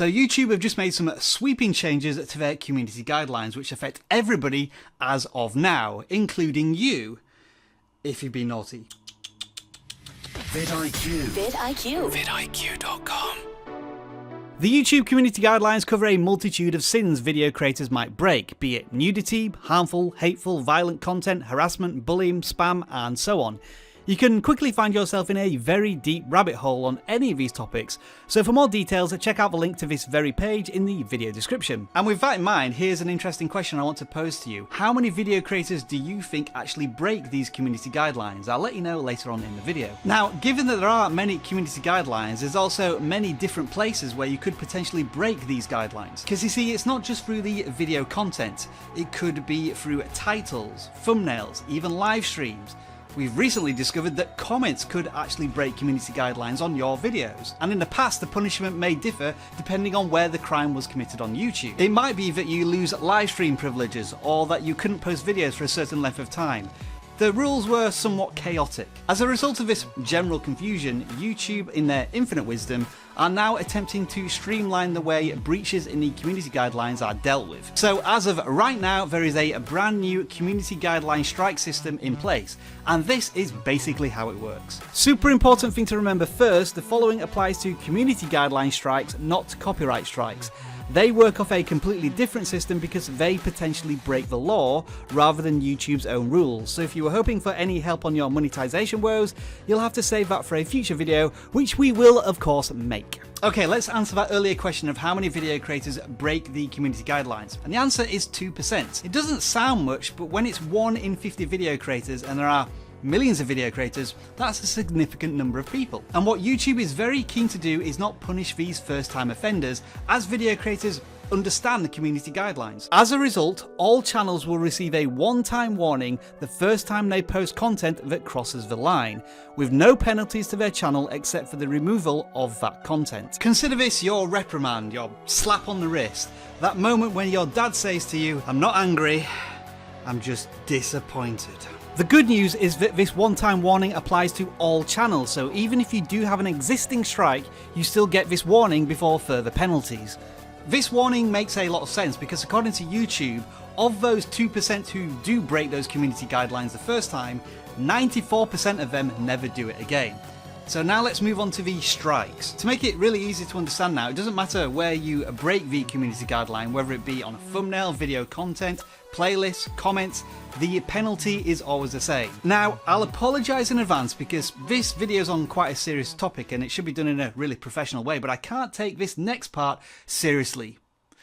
So YouTube have just made some sweeping changes to their community guidelines, which affect everybody as of now, including you, if you've been naughty. vidIQ. vidIQ. vidIQ.com. The YouTube community guidelines cover a multitude of sins video creators might break, be it nudity, harmful, hateful, violent content, harassment, bullying, spam, and so on. You can quickly find yourself in a very deep rabbit hole on any of these topics, so for more details check out the link to this very page in the video description. And with that in mind, here's an interesting question I want to pose to you. How many video creators do you think actually break these community guidelines? I'll let you know later on in the video. Now, given that there are many community guidelines, there's also many different places where you could potentially break these guidelines. Because you see, it's not just through the video content, it could be through titles, thumbnails, even live streams. We've recently discovered that comments could actually break community guidelines on your videos, and in the past the punishment may differ depending on where the crime was committed on YouTube. It might be that you lose live stream privileges, or that you couldn't post videos for a certain length of time. The rules were somewhat chaotic. As a result of this general confusion, YouTube, in their infinite wisdom, are now attempting to streamline the way breaches in the community guidelines are dealt with. So as of right now, there is a brand new community guideline strike system in place, and this is basically how it works. Super important thing to remember first, the following applies to community guideline strikes, not copyright strikes. They work off a completely different system because they potentially break the law rather than YouTube's own rules. So if you were hoping for any help on your monetization woes, you'll have to save that for a future video, which we will of course make. Okay, let's answer that earlier question of how many video creators break the community guidelines. And the answer is 2%. It doesn't sound much, but when it's 1 in 50 video creators and there are millions of video creators, that's a significant number of people. And what YouTube is very keen to do is not punish these first-time offenders, as video creators understand the community guidelines. As a result, all channels will receive a one-time warning the first time they post content that crosses the line, with no penalties to their channel except for the removal of that content. Consider this your reprimand, your slap on the wrist, that moment when your dad says to you, "I'm not angry, I'm just disappointed." The good news is that this one-time warning applies to all channels, so even if you do have an existing strike, you still get this warning before further penalties. This warning makes a lot of sense because according to YouTube, of those 2% who do break those community guidelines the first time, 94% of them never do it again. So now let's move on to the strikes. To make it really easy to understand now, it doesn't matter where you break the community guideline, whether it be on a thumbnail, video content, playlists, comments, the penalty is always the same. Now, I'll apologise in advance because this video is on quite a serious topic and it should be done in a really professional way, but I can't take this next part seriously.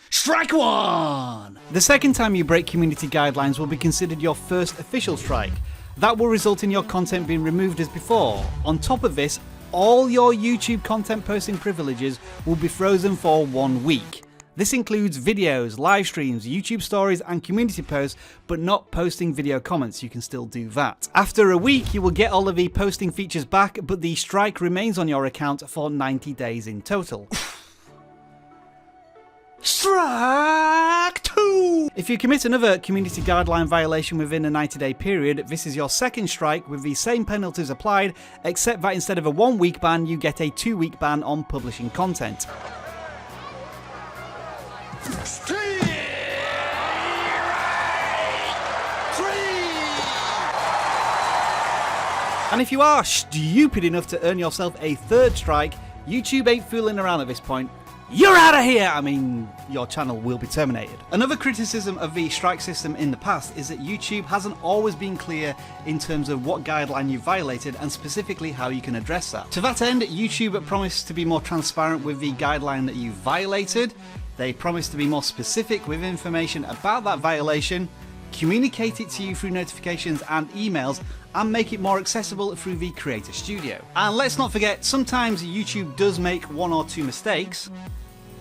Strike 1! The second time you break community guidelines will be considered your first official strike. That will result in your content being removed as before. On top of this, all your YouTube content posting privileges will be frozen for 1 week. This includes videos, live streams, YouTube stories and community posts, but not posting video comments. You can still do that. After a week, you will get all of the posting features back, but the strike remains on your account for 90 days in total. Strike 2! If you commit another community guideline violation within a 90-day period, this is your second strike with the same penalties applied, except that instead of a 1-week ban, you get a 2-week ban on publishing content. And if you are stupid enough to earn yourself a third strike, YouTube ain't fooling around at this point. You're out of here! I mean, your channel will be terminated. Another criticism of the strike system in the past is that YouTube hasn't always been clear in terms of what guideline you violated and specifically how you can address that. To that end, YouTube promised to be more transparent with the guideline that you violated. They promised to be more specific with information about that violation, communicate it to you through notifications and emails, and make it more accessible through the Creator Studio. And let's not forget, sometimes YouTube does make 1 or 2 mistakes,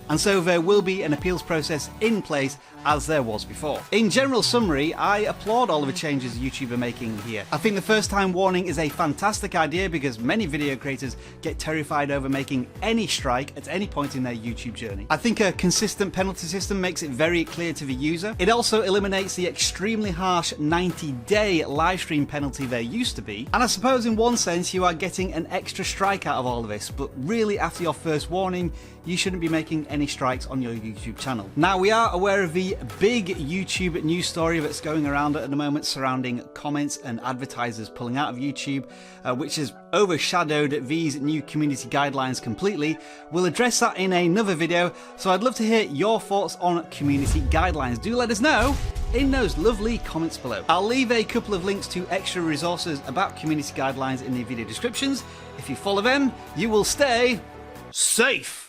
and so there will be an appeals process in place as there was before. In general summary, I applaud all of the changes YouTube are making here. I think the first time warning is a fantastic idea because many video creators get terrified over making any strike at any point in their YouTube journey. I think a consistent penalty system makes it very clear to the user. It also eliminates the extremely harsh 90-day live stream penalty there used to be. And I suppose in one sense you are getting an extra strike out of all of this, but really after your first warning, you shouldn't be making any strikes on your YouTube channel. Now, we are aware of the big YouTube news story that's going around at the moment surrounding comments and advertisers pulling out of YouTube, which has overshadowed these new community guidelines completely. We'll address that in another video, so I'd love to hear your thoughts on community guidelines. Do let us know in those lovely comments below. I'll leave a couple of links to extra resources about community guidelines in the video descriptions. If you follow them, you will stay safe.